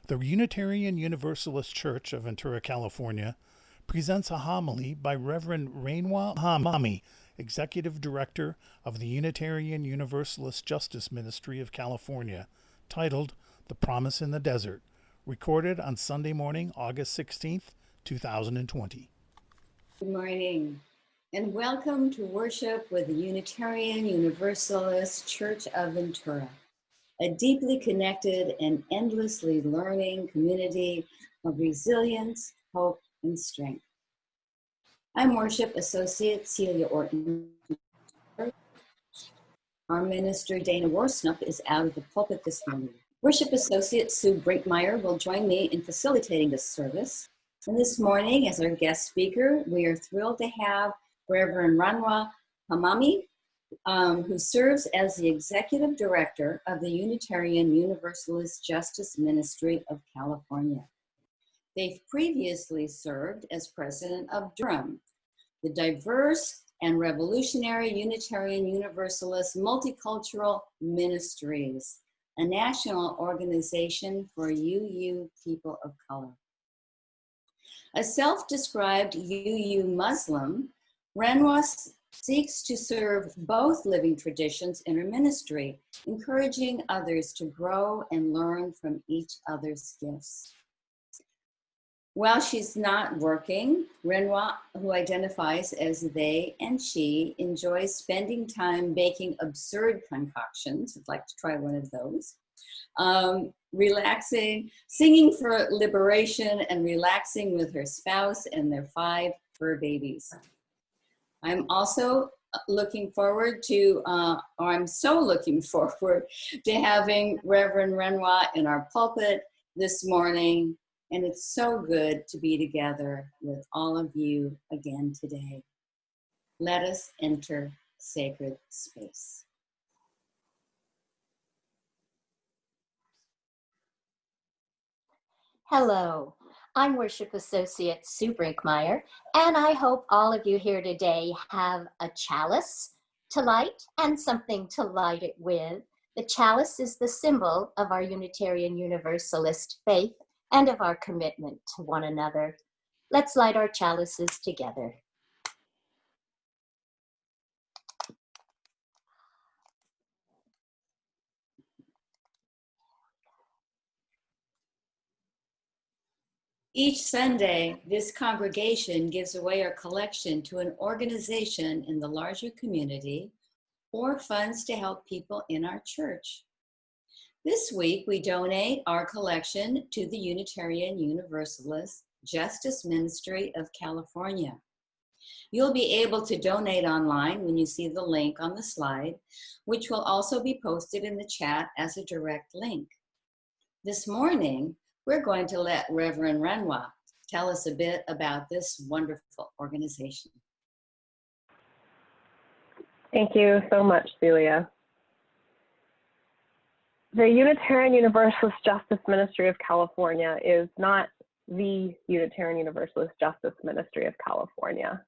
The Unitarian Universalist Church of Ventura, California, presents a homily by Reverend Ranwa Hammamy, Executive Director of the Unitarian Universalist Justice Ministry of California, titled The Promise in the Desert, recorded on Sunday morning, August 16th, 2020. Good morning, and welcome to worship with the Unitarian Universalist Church of Ventura, a deeply connected and endlessly learning community of resilience, hope, and strength. I'm Worship Associate Celia Ortenberg. Our minister, Dana Worsnup, is out of the pulpit this morning. Worship Associate Sue Brinkmeyer will join me in facilitating this service. And this morning, as our guest speaker, we are thrilled to have Reverend Ranwa Hammamy, who serves as the Executive Director of the Unitarian Universalist Justice Ministry of California. They've previously served as President of Durham, the diverse and revolutionary Unitarian Universalist Multicultural Ministries, a national organization for UU people of color. A self-described UU Muslim, Ranwa seeks to serve both living traditions in her ministry, encouraging others to grow and learn from each other's gifts. While she's not working, Ranwa, who identifies as they and she, enjoys spending time baking absurd concoctions. I'd like to try one of those. Relaxing, singing for liberation, and relaxing with her spouse and their 5 fur babies. I'm also looking forward to, I'm so looking forward to having Reverend Ranwa in our pulpit this morning. And it's so good to be together with all of you again today. Let us enter sacred space. Hello, I'm Worship Associate Sue Brinkmeyer, and I hope all of you here today have a chalice to light and something to light it with. The chalice is the symbol of our Unitarian Universalist faith and of our commitment to one another. Let's light our chalices together. Each Sunday, this congregation gives away our collection to an organization in the larger community or funds to help people in our church. This week, we donate our collection to the Unitarian Universalist Justice Ministry of California. You'll be able to donate online when you see the link on the slide, which will also be posted in the chat as a direct link. This morning, we're going to let Reverend Ranwa tell us a bit about this wonderful organization. Thank you so much, Celia. The Unitarian Universalist Justice Ministry of California is not the Unitarian Universalist Justice Ministry of California.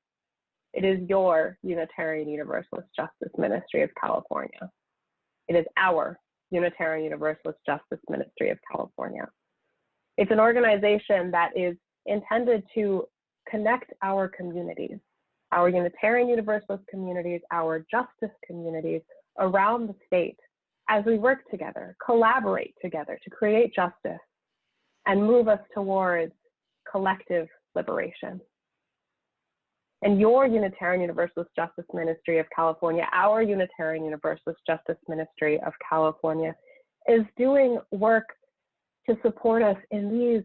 It is your Unitarian Universalist Justice Ministry of California. It is our Unitarian Universalist Justice Ministry of California. It's an organization that is intended to connect our communities, our Unitarian Universalist communities, our justice communities around the state as we work together, collaborate together to create justice and move us towards collective liberation. And your Unitarian Universalist Justice Ministry of California, our Unitarian Universalist Justice Ministry of California, is doing work to support us in these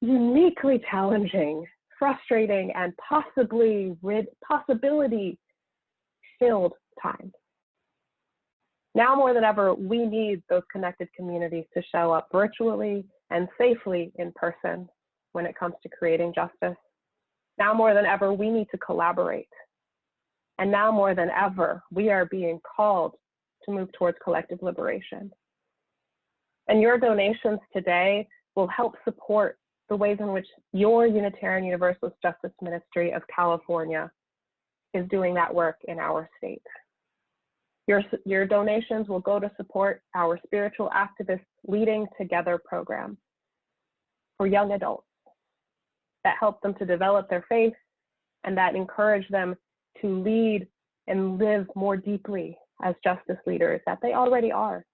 uniquely challenging, frustrating, and possibility-filled times. Now more than ever, we need those connected communities to show up virtually and safely in person when it comes to creating justice. Now more than ever, we need to collaborate. And now more than ever, we are being called to move towards collective liberation. And your donations today will help support the ways in which your Unitarian Universalist Justice Ministry of California is doing that work in our state. Your donations will go to support our spiritual activists Leading Together program for young adults that help them to develop their faith and that encourage them to lead and live more deeply as justice leaders that they already are.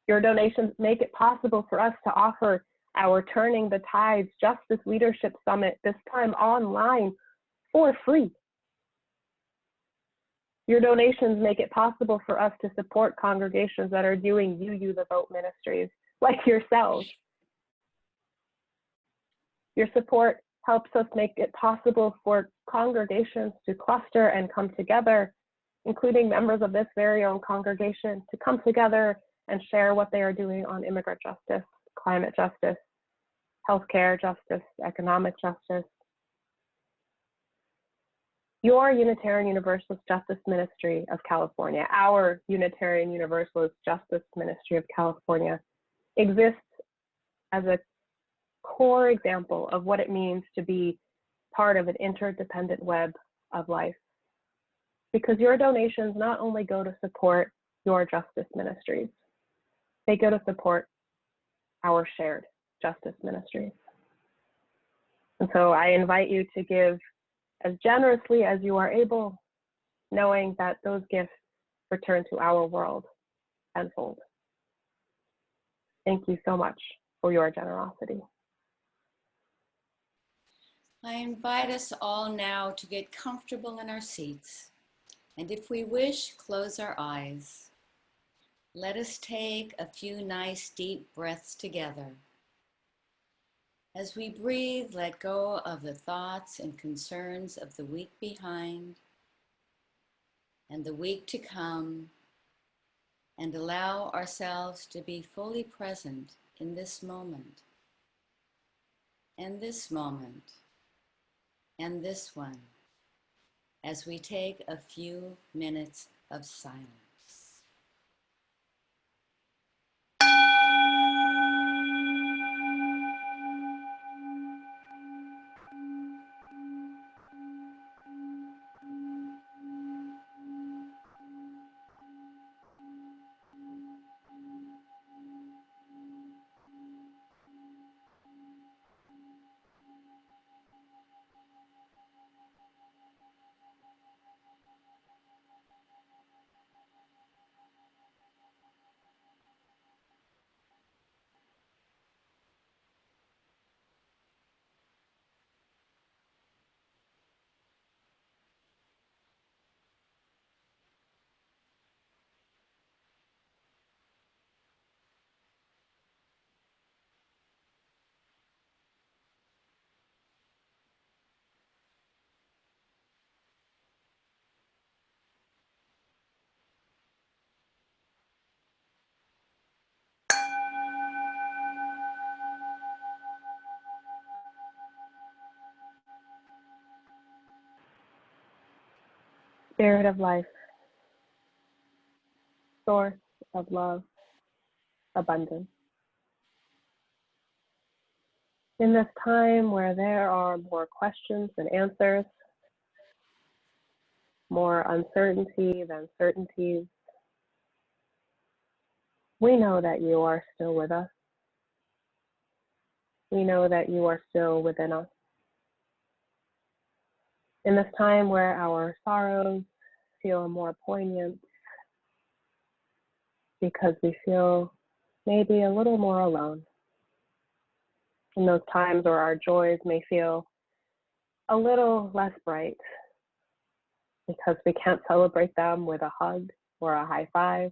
Your donations make it possible for us to offer our Turning the Tides Justice Leadership Summit, this time online, for free. Your donations make it possible for us to support congregations that are doing You the Vote ministries, like yourselves. Your support helps us make it possible for congregations to cluster and come together, including members of this very own congregation, to come together and share what they are doing on immigrant justice, climate justice, healthcare justice, economic justice. Your Unitarian Universalist Justice Ministry of California, our Unitarian Universalist Justice Ministry of California, exists as a core example of what it means to be part of an interdependent web of life. Because your donations not only go to support your justice ministries, they go to support our shared justice ministries. And so I invite you to give as generously as you are able, knowing that those gifts return to our world tenfold. Thank you so much for your generosity. I invite us all now to get comfortable in our seats, and if we wish, close our eyes. Let us take a few nice deep breaths together. As we breathe, let go of the thoughts and concerns of the week behind and the week to come, and allow ourselves to be fully present in this moment, and this moment, and this one, as we take a few minutes of silence. Spirit of life, source of love, abundance. In this time where there are more questions than answers, more uncertainty than certainties, we know that you are still with us. We know that you are still within us. In this time where our sorrows feel more poignant because we feel maybe a little more alone. In those times where our joys may feel a little less bright because we can't celebrate them with a hug or a high five,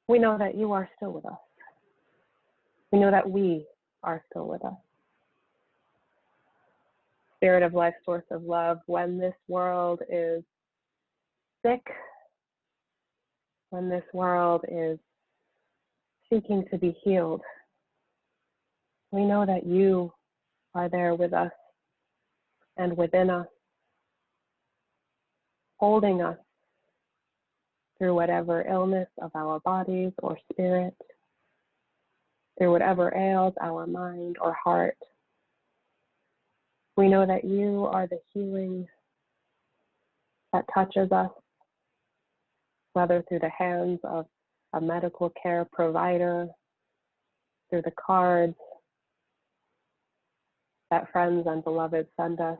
we know that you are still with us. We know that we are still with us. Spirit of life, source of love, when this world is sick, when this world is seeking to be healed, we know that you are there with us and within us, holding us through whatever illness of our bodies or spirit, through whatever ails our mind or heart. We know that you are the healing that touches us, whether through the hands of a medical care provider, through the cards that friends and beloved send us.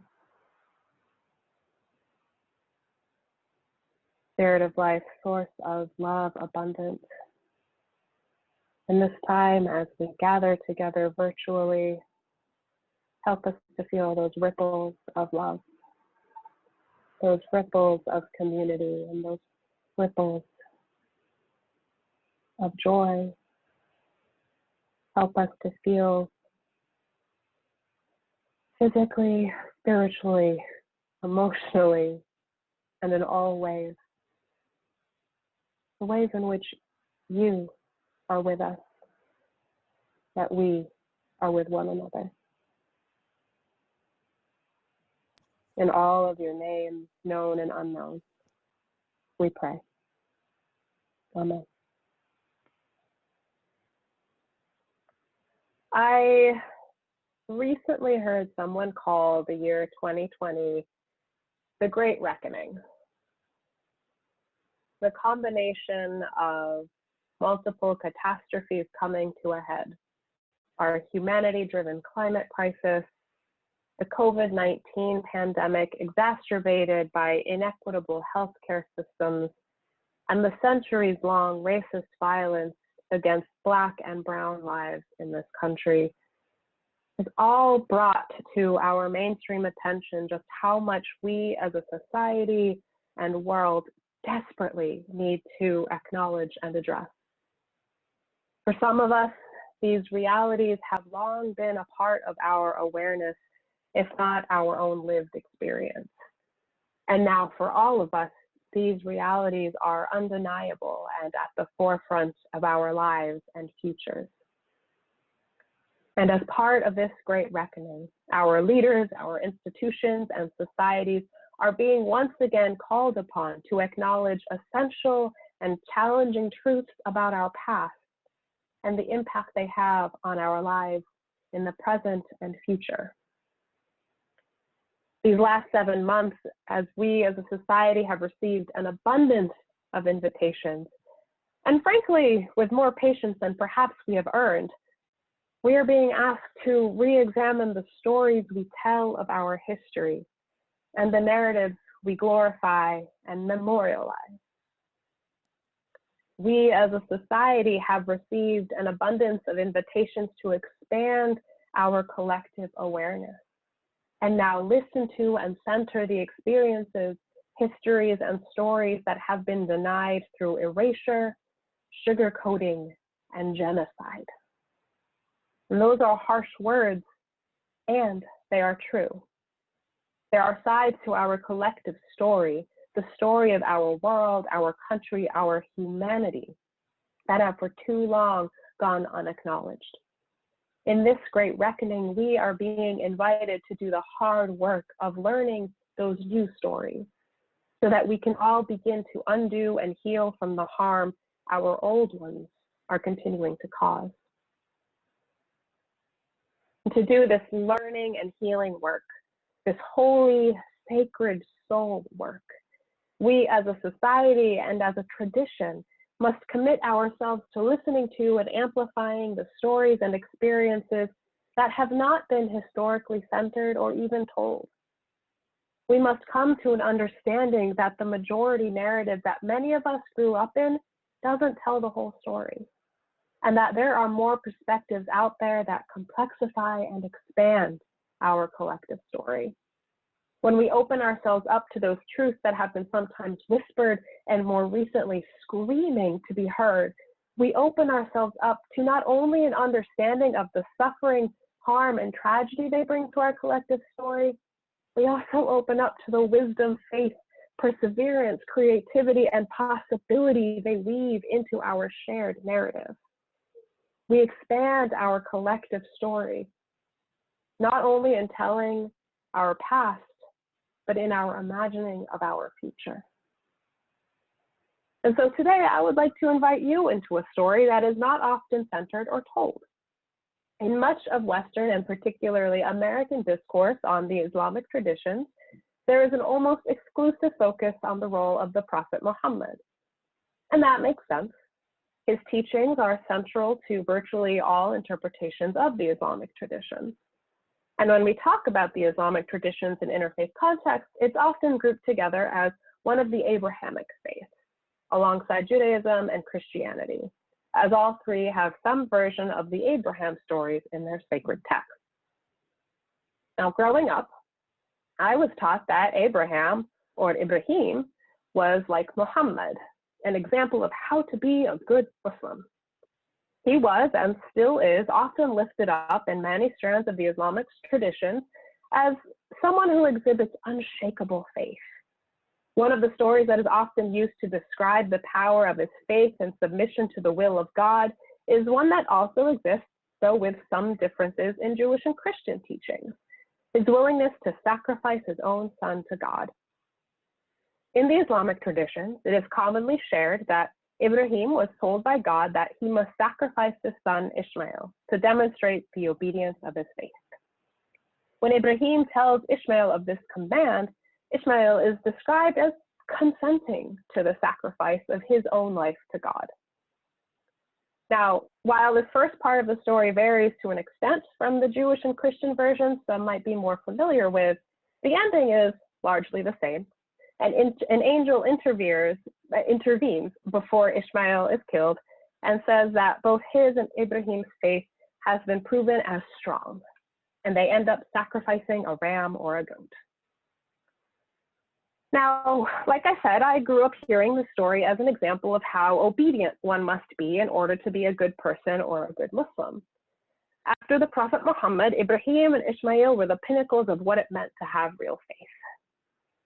Spirit of life, source of love, abundance. In this time, as we gather together virtually, help us to feel those ripples of love, those ripples of community, and those ripples of joy. Help us to feel physically, spiritually, emotionally, and in all ways, the ways in which you are with us, that we are with one another. In all of your names, known and unknown, we pray. Amen. I recently heard someone call the year 2020 the Great Reckoning. The combination of multiple catastrophes coming to a head, our humanity-driven climate crisis, the COVID-19 pandemic exacerbated by inequitable healthcare systems, and the centuries-long racist violence against Black and Brown lives in this country, has all brought to our mainstream attention just how much we as a society and world desperately need to acknowledge and address. For some of us, these realities have long been a part of our awareness, if not our own lived experience. And now for all of us, these realities are undeniable and at the forefront of our lives and futures. And as part of this great reckoning, our leaders, our institutions, and societies are being once again called upon to acknowledge essential and challenging truths about our past and the impact they have on our lives in the present and future. These last 7 months, as we as a society have received an abundance of invitations, and frankly, with more patience than perhaps we have earned, we are being asked to re-examine the stories we tell of our history and the narratives we glorify and memorialize. We as a society have received an abundance of invitations to expand our collective awareness and now listen to and center the experiences, histories, and stories that have been denied through erasure, sugarcoating, and genocide. And those are harsh words, and they are true. There are sides to our collective story, the story of our world, our country, our humanity, that have for too long gone unacknowledged. In this great reckoning, we are being invited to do the hard work of learning those new stories so that we can all begin to undo and heal from the harm our old ones are continuing to cause. And to do this learning and healing work, this holy, sacred soul work, we as a society and as a tradition must commit ourselves to listening to and amplifying the stories and experiences that have not been historically centered or even told. We must come to an understanding that the majority narrative that many of us grew up in doesn't tell the whole story, and that there are more perspectives out there that complexify and expand our collective story. When we open ourselves up to those truths that have been sometimes whispered and more recently screaming to be heard, we open ourselves up to not only an understanding of the suffering, harm, and tragedy they bring to our collective story, we also open up to the wisdom, faith, perseverance, creativity, and possibility they weave into our shared narrative. We expand our collective story, not only in telling our past, but in our imagining of our future. And so today I would like to invite you into a story that is not often centered or told. In much of Western and particularly American discourse on the Islamic traditions, there is an almost exclusive focus on the role of the Prophet Muhammad. And that makes sense. His teachings are central to virtually all interpretations of the Islamic traditions. And when we talk about the Islamic traditions in interfaith context, it's often grouped together as one of the Abrahamic faiths, alongside Judaism and Christianity, as all three have some version of the Abraham stories in their sacred texts. Now, growing up, I was taught that Abraham, or Ibrahim, was like Muhammad, an example of how to be a good Muslim. He was, and still is, often lifted up in many strands of the Islamic tradition as someone who exhibits unshakable faith. One of the stories that is often used to describe the power of his faith and submission to the will of God is one that also exists, though with some differences in Jewish and Christian teachings: his willingness to sacrifice his own son to God. In the Islamic traditions, it is commonly shared that Ibrahim was told by God that he must sacrifice his son Ishmael to demonstrate the obedience of his faith. When Ibrahim tells Ishmael of this command, Ishmael is described as consenting to the sacrifice of his own life to God. Now, while this first part of the story varies to an extent from the Jewish and Christian versions some might be more familiar with, the ending is largely the same. And an angel intervenes before Ishmael is killed and says that both his and Ibrahim's faith has been proven as strong, and they end up sacrificing a ram or a goat. Now, like I said, I grew up hearing the story as an example of how obedient one must be in order to be a good person or a good Muslim. After the Prophet Muhammad, Ibrahim and Ishmael were the pinnacles of what it meant to have real faith.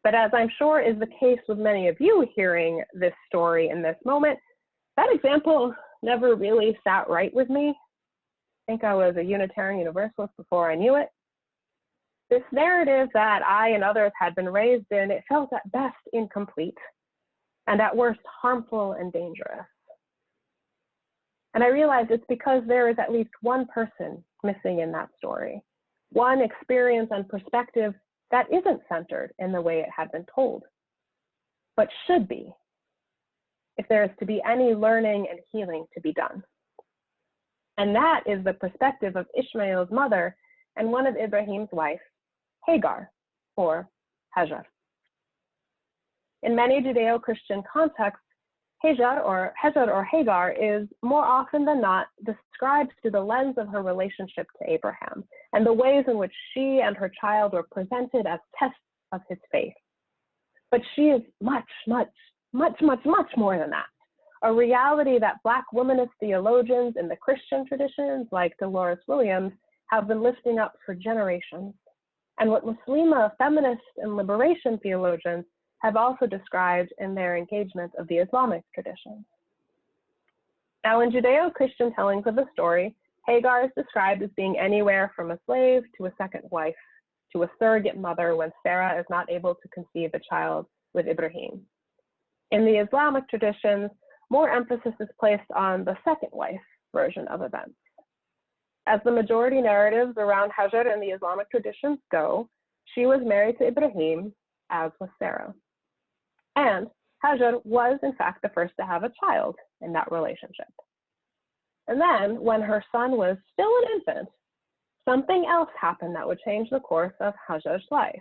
But as I'm sure is the case with many of you hearing this story in this moment, that example never really sat right with me. I think I was a Unitarian Universalist before I knew it. This narrative that I and others had been raised in, it felt at best incomplete, and at worst harmful and dangerous. And I realized it's because there is at least one person missing in that story, one experience and perspective that isn't centered in the way it had been told, but should be, if there is to be any learning and healing to be done. And that is the perspective of Ishmael's mother and one of Ibrahim's wives, Hagar, or Hagar. In many Judeo-Christian contexts, Hagar or Hagar is more often than not described through the lens of her relationship to Abraham and the ways in which she and her child were presented as tests of his faith. But she is much, much, much, much, much more than that. A reality that Black womanist theologians in the Christian traditions like Dolores Williams have been lifting up for generations, and what Muslima feminist and liberation theologians have also described in their engagement of the Islamic tradition. Now, in Judeo-Christian tellings of the story, Hagar is described as being anywhere from a slave to a second wife to a surrogate mother when Sarah is not able to conceive a child with Ibrahim. In the Islamic traditions, more emphasis is placed on the second wife version of events. As the majority narratives around Hajar in the Islamic traditions go, she was married to Ibrahim, as was Sarah. And Hajar was, in fact, the first to have a child in that relationship. And then, when her son was still an infant, something else happened that would change the course of Hajar's life.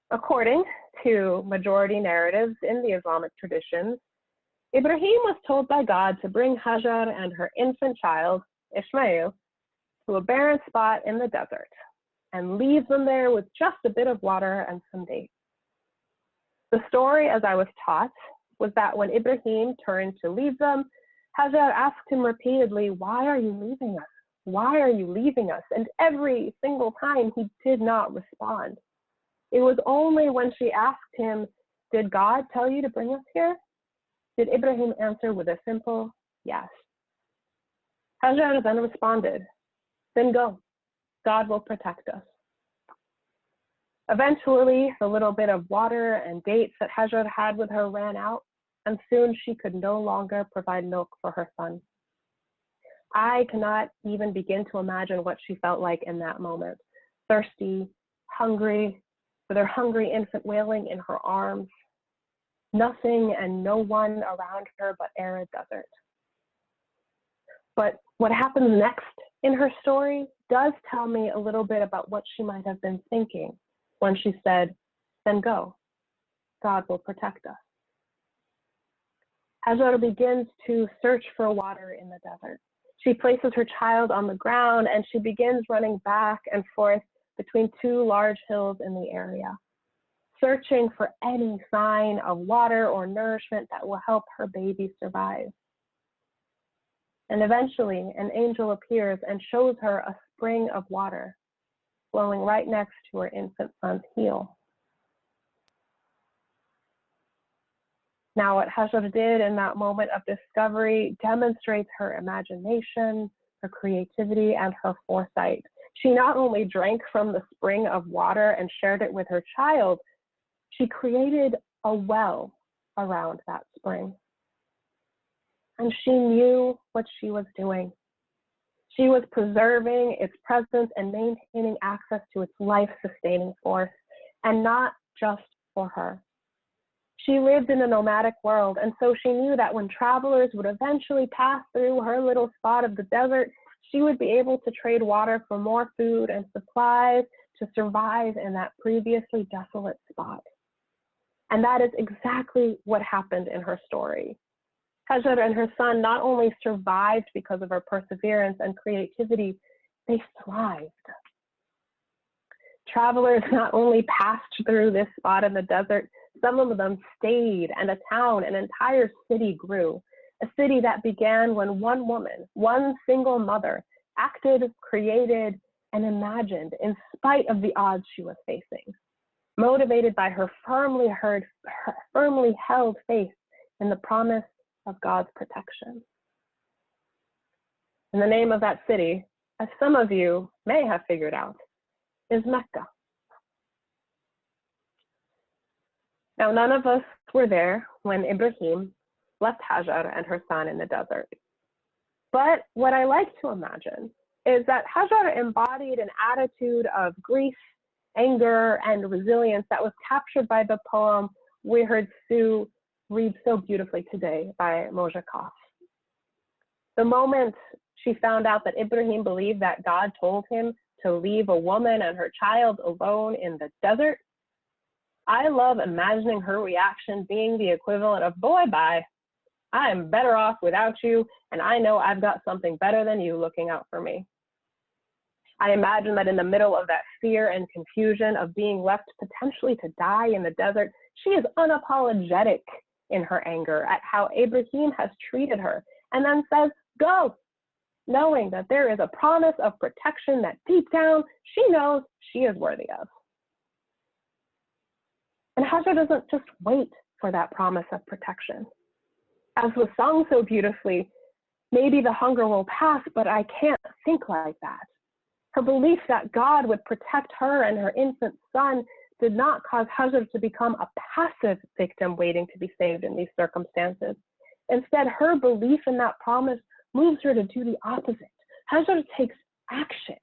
According to majority narratives in the Islamic traditions, Ibrahim was told by God to bring Hajar and her infant child, Ishmael, to a barren spot in the desert and leave them there with just a bit of water and some dates. The story, as I was taught, was that when Ibrahim turned to leave them, Hajar asked him repeatedly, "Why are you leaving us? Why are you leaving us?" And every single time he did not respond. It was only when she asked him, "Did God tell you to bring us here?" did Ibrahim answer with a simple yes. Hajar then responded, "Then go. God will protect us." Eventually, the little bit of water and dates that Hajar had with her ran out, and soon she could no longer provide milk for her son. I cannot even begin to imagine what she felt like in that moment. Thirsty, hungry, with her hungry infant wailing in her arms. nothing and no one around her but arid desert. But what happens next in her story does tell me a little bit about what she might have been thinking when she said, "Then go, God will protect us." Hagar begins to search for water in the desert. She places her child on the ground and she begins running back and forth between two large hills in the area, searching for any sign of water or nourishment that will help her baby survive. And eventually, an angel appears and shows her a spring of water flowing right next to her infant son's heel. Now, what Hagar did in that moment of discovery demonstrates her imagination, her creativity, and her foresight. She not only drank from the spring of water and shared it with her child, she created a well around that spring. And she knew what she was doing. She was preserving its presence and maintaining access to its life-sustaining force, and not just for her. She lived in a nomadic world, and so she knew that when travelers would eventually pass through her little spot of the desert, she would be able to trade water for more food and supplies to survive in that previously desolate spot. And that is exactly what happened in her story. Hagar and her son not only survived because of her perseverance and creativity, they thrived. Travelers not only passed through this spot in the desert, some of them stayed, and a town, an entire city grew. A city that began when one woman, one single mother, acted, created, and imagined in spite of the odds she was facing, motivated by her firmly held faith in the promise of God's protection. And the name of that city, as some of you may have figured out, is Mecca. Now, none of us were there when Ibrahim left Hagar and her son in the desert. But what I like to imagine is that Hagar embodied an attitude of grief, anger, and resilience that was captured by the poem we heard Sue read so beautifully today by Moja Koff. The moment she found out that Ibrahim believed that God told him to leave a woman and her child alone in the desert, I love imagining her reaction being the equivalent of, "Boy, bye. I am better off without you, and I know I've got something better than you looking out for me." I imagine that in the middle of that fear and confusion of being left potentially to die in the desert, she is unapologetic in her anger at how Ibrahim has treated her, and then says, "Go," knowing that there is a promise of protection that deep down she knows she is worthy of. And Hagar doesn't just wait for that promise of protection. As was sung so beautifully, maybe the hunger will pass, but I can't think like that. Her belief that God would protect her and her infant son did not cause Hagar to become a passive victim waiting to be saved in these circumstances. Instead, her belief in that promise moves her to do the opposite. Hagar takes action,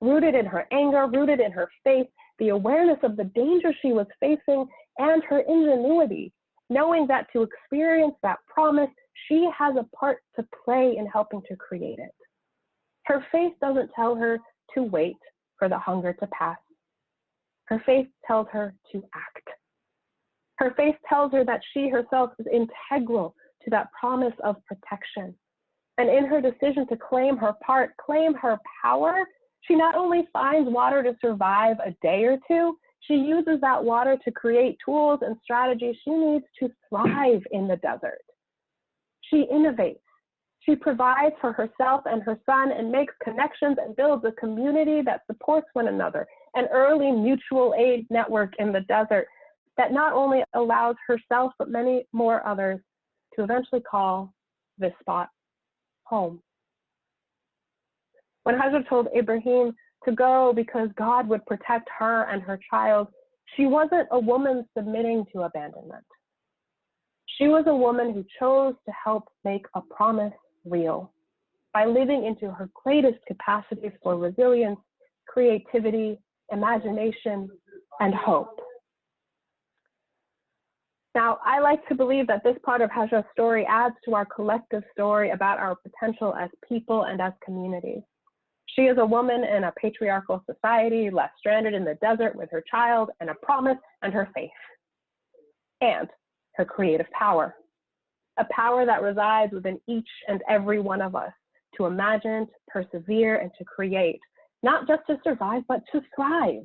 rooted in her anger, rooted in her faith, the awareness of the danger she was facing, and her ingenuity, knowing that to experience that promise, she has a part to play in helping to create it. Her faith doesn't tell her to wait for the hunger to pass. Her faith tells her to act. Her faith tells her that she herself is integral to that promise of protection. And in her decision to claim her part, claim her power, she not only finds water to survive a day or two, she uses that water to create tools and strategies she needs to thrive in the desert. She innovates. She provides for herself and her son and makes connections and builds a community that supports one another, an early mutual aid network in the desert that not only allows herself, but many more others to eventually call this spot home. When Hagar told Ibrahim to go because God would protect her and her child, she wasn't a woman submitting to abandonment. She was a woman who chose to help make a promise real by living into her greatest capacities for resilience, creativity, imagination, and hope. Now, I like to believe that this part of Hagar's story adds to our collective story about our potential as people and as communities. She is a woman in a patriarchal society, left stranded in the desert with her child and a promise and her faith, and her creative power, a power that resides within each and every one of us to imagine, to persevere, and to create, not just to survive, but to thrive.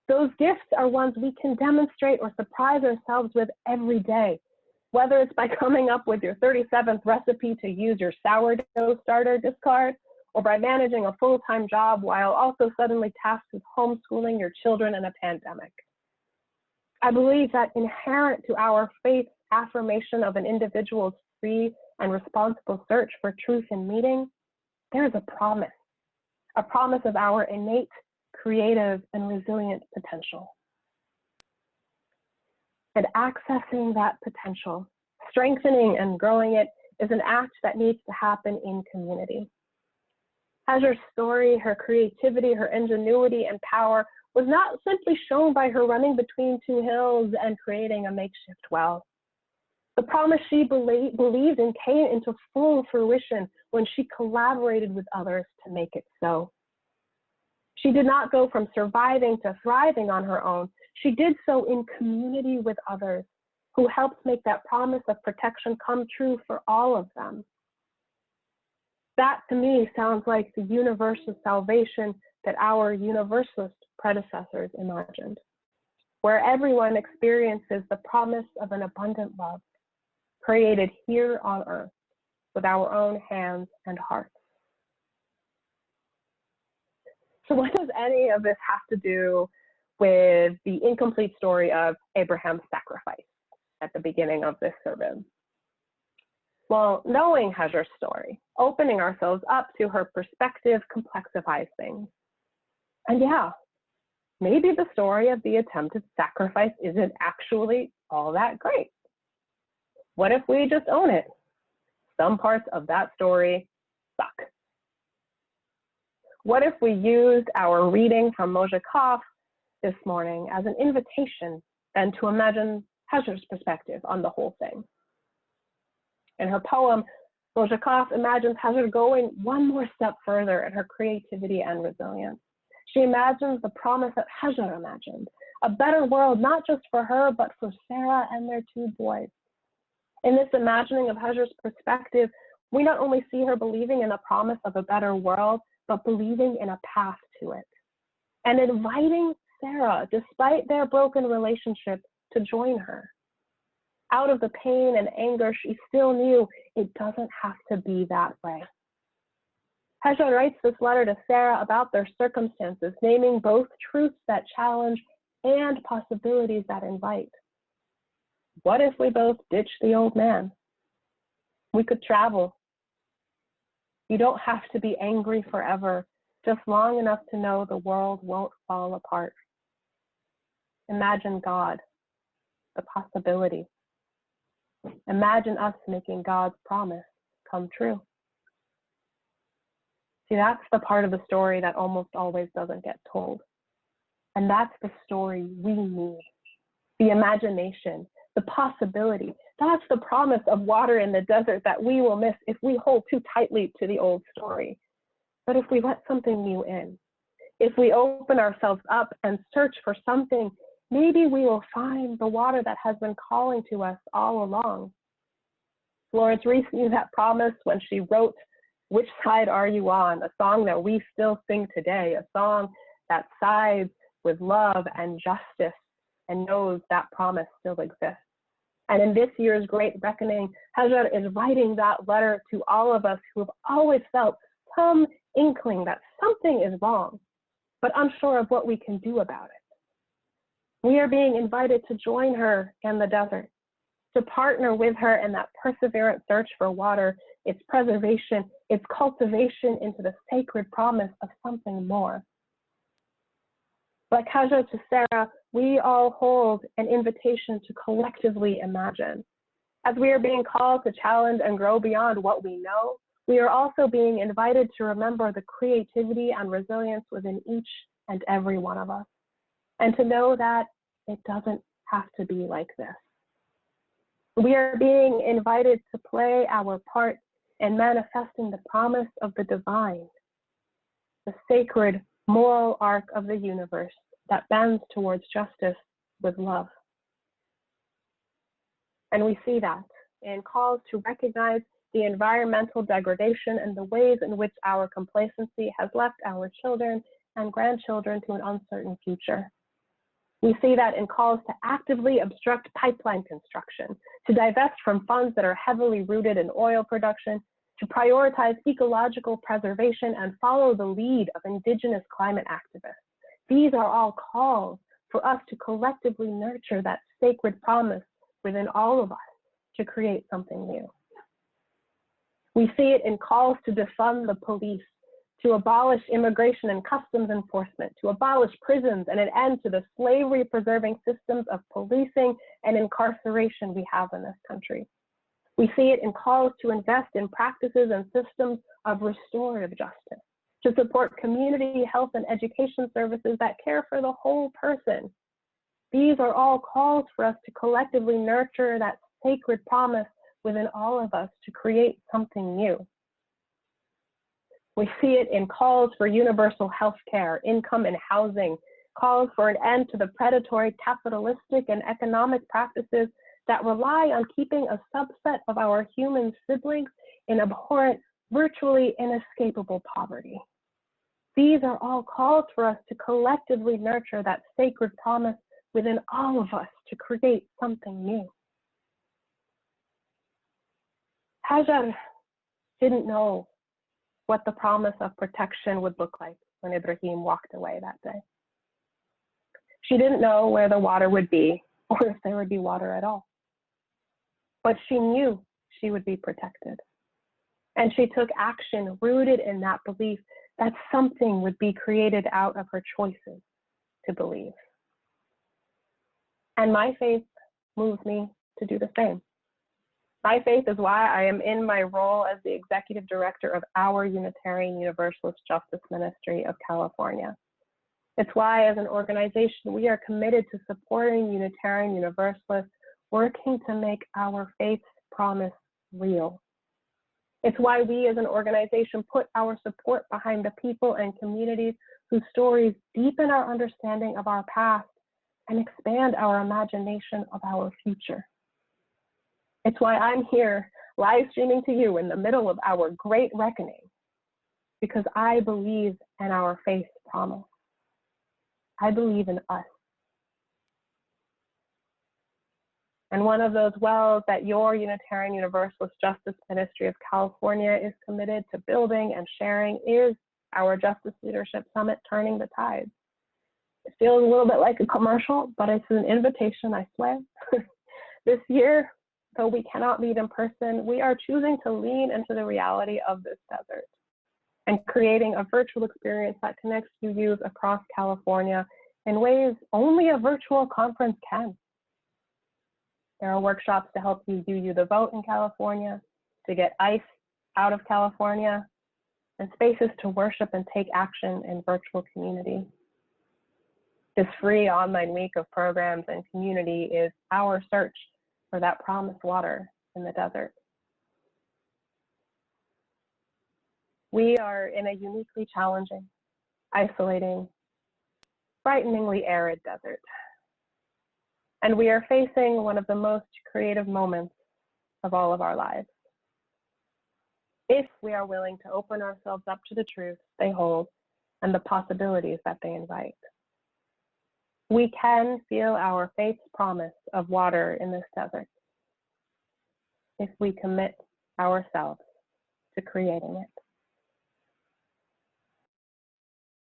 Those gifts are ones we can demonstrate or surprise ourselves with every day, whether it's by coming up with your 37th recipe to use your sourdough starter discard, or by managing a full-time job while also suddenly tasked with homeschooling your children in a pandemic. I believe that inherent to our faith affirmation of an individual's free and responsible search for truth and meaning, there is a promise of our innate, creative, and resilient potential. And accessing that potential, strengthening and growing it, is an act that needs to happen in community. Hagar's story, her creativity, her ingenuity, and power was not simply shown by her running between two hills and creating a makeshift well. The promise she believed in came into full fruition when she collaborated with others to make it so. She did not go from surviving to thriving on her own. She did so in community with others who helped make that promise of protection come true for all of them. That to me sounds like the universal salvation that our Universalist predecessors imagined, where everyone experiences the promise of an abundant love created here on earth with our own hands and hearts. So what does any of this have to do with the incomplete story of Abraham's sacrifice at the beginning of this sermon? Well, knowing Hagar's story, opening ourselves up to her perspective complexifies things. And yeah, maybe the story of the attempted sacrifice isn't actually all that great. What if we just own it? Some parts of that story suck. What if we used our reading from Mozhikov this morning as an invitation then to imagine Hagar's perspective on the whole thing? In her poem, Mozhikov imagines Hagar going one more step further in her creativity and resilience. She imagines the promise that Hagar imagined, a better world not just for her, but for Sarah and their two boys. In this imagining of Hagar's perspective, we not only see her believing in the promise of a better world, but believing in a path to it, and inviting Sarah, despite their broken relationship, to join her. Out of the pain and anger, she still knew it doesn't have to be that way. Hagar writes this letter to Sarah about their circumstances, naming both truths that challenge and possibilities that invite. What if we both ditch the old man? We could travel. You don't have to be angry forever, just long enough to know the world won't fall apart. Imagine God, the possibility. Imagine us making God's promise come true. See, that's the part of the story that almost always doesn't get told. And that's the story we need. The imagination, the possibility. That's the promise of water in the desert that we will miss if we hold too tightly to the old story. But if we let something new in, if we open ourselves up and search for something, maybe we will find the water that has been calling to us all along. Florence Reese knew that promise when she wrote "Which Side Are You On?", a song that we still sing today, a song that sides with love and justice and knows that promise still exists. And in this year's Great Reckoning, Hagar is writing that letter to all of us who have always felt some inkling that something is wrong, but unsure of what we can do about it. We are being invited to join her in the desert, to partner with her in that perseverant search for water, its preservation, its cultivation into the sacred promise of something more. Like Hagar to Sarah, we all hold an invitation to collectively imagine. As we are being called to challenge and grow beyond what we know, we are also being invited to remember the creativity and resilience within each and every one of us, and to know that it doesn't have to be like this. We are being invited to play our part in manifesting the promise of the divine, the sacred moral arc of the universe that bends towards justice with love. And we see that in calls to recognize the environmental degradation and the ways in which our complacency has left our children and grandchildren to an uncertain future. We see that in calls to actively obstruct pipeline construction, to divest from funds that are heavily rooted in oil production, to prioritize ecological preservation and follow the lead of indigenous climate activists. These are all calls for us to collectively nurture that sacred promise within all of us to create something new. We see it in calls to defund the police, to abolish immigration and customs enforcement, to abolish prisons and an end to the slavery-preserving systems of policing and incarceration we have in this country. We see it in calls to invest in practices and systems of restorative justice, to support community health and education services that care for the whole person. These are all calls for us to collectively nurture that sacred promise within all of us to create something new. We see it in calls for universal health care, income and housing, calls for an end to the predatory capitalistic and economic practices that rely on keeping a subset of our human siblings in abhorrent, virtually inescapable poverty. These are all calls for us to collectively nurture that sacred promise within all of us to create something new. Hagar didn't know what the promise of protection would look like when Ibrahim walked away that day. She didn't know where the water would be or if there would be water at all. But she knew she would be protected. And she took action rooted in that belief that something would be created out of her choices to believe. And my faith moves me to do the same. My faith is why I am in my role as the executive director of our Unitarian Universalist Justice Ministry of California. It's why, as an organization, we are committed to supporting Unitarian Universalists working to make our faith's promise real. It's why we, as an organization, put our support behind the people and communities whose stories deepen our understanding of our past and expand our imagination of our future. It's why I'm here live streaming to you in the middle of our great reckoning, because I believe in our faith's promise. I believe in us. And one of those wells that your Unitarian Universalist Justice Ministry of California is committed to building and sharing is our Justice Leadership Summit, Turning the Tides. It feels a little bit like a commercial, but it's an invitation, I swear. This year, though we cannot meet in person, we are choosing to lean into the reality of this desert and creating a virtual experience that connects UUs across California in ways only a virtual conference can. There are workshops to help you UU the vote in California, to get ICE out of California, and spaces to worship and take action in virtual community. This free online week of programs and community is our search for that promised water in the desert. We are in a uniquely challenging, isolating, frighteningly arid desert. And we are facing one of the most creative moments of all of our lives. If we are willing to open ourselves up to the truth they hold and the possibilities that they invite. We can feel our faith's promise of water in this desert if we commit ourselves to creating it.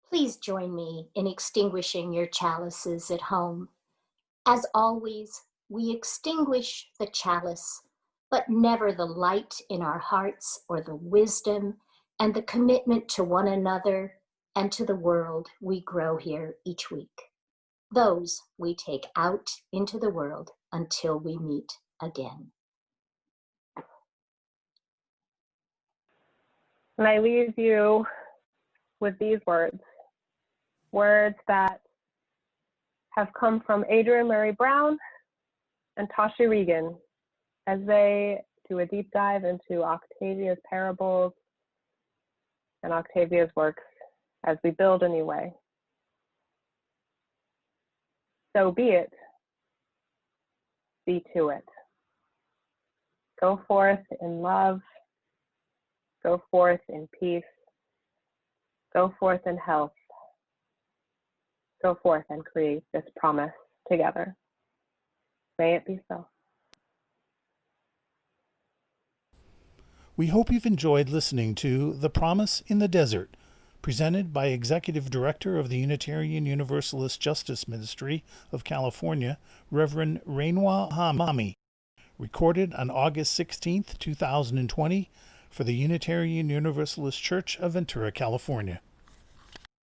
Please join me in extinguishing your chalices at home. As always, we extinguish the chalice, but never the light in our hearts or the wisdom and the commitment to one another and to the world we grow here each week. Those we take out into the world until we meet again. And I leave you with these words that have come from Adrienne Murray Brown and Tasha Regan as they do a deep dive into Octavia's parables and Octavia's works as we build a new way. So be it. Be to it. Go forth in love. Go forth in peace. Go forth in health. Go forth and create this promise together. May it be so. We hope you've enjoyed listening to The Promise in the Desert, presented by Executive Director of the Unitarian Universalist Justice Ministry of California, Reverend Ranwa Hammamy, recorded on August 16, 2020, for the Unitarian Universalist Church of Ventura, California.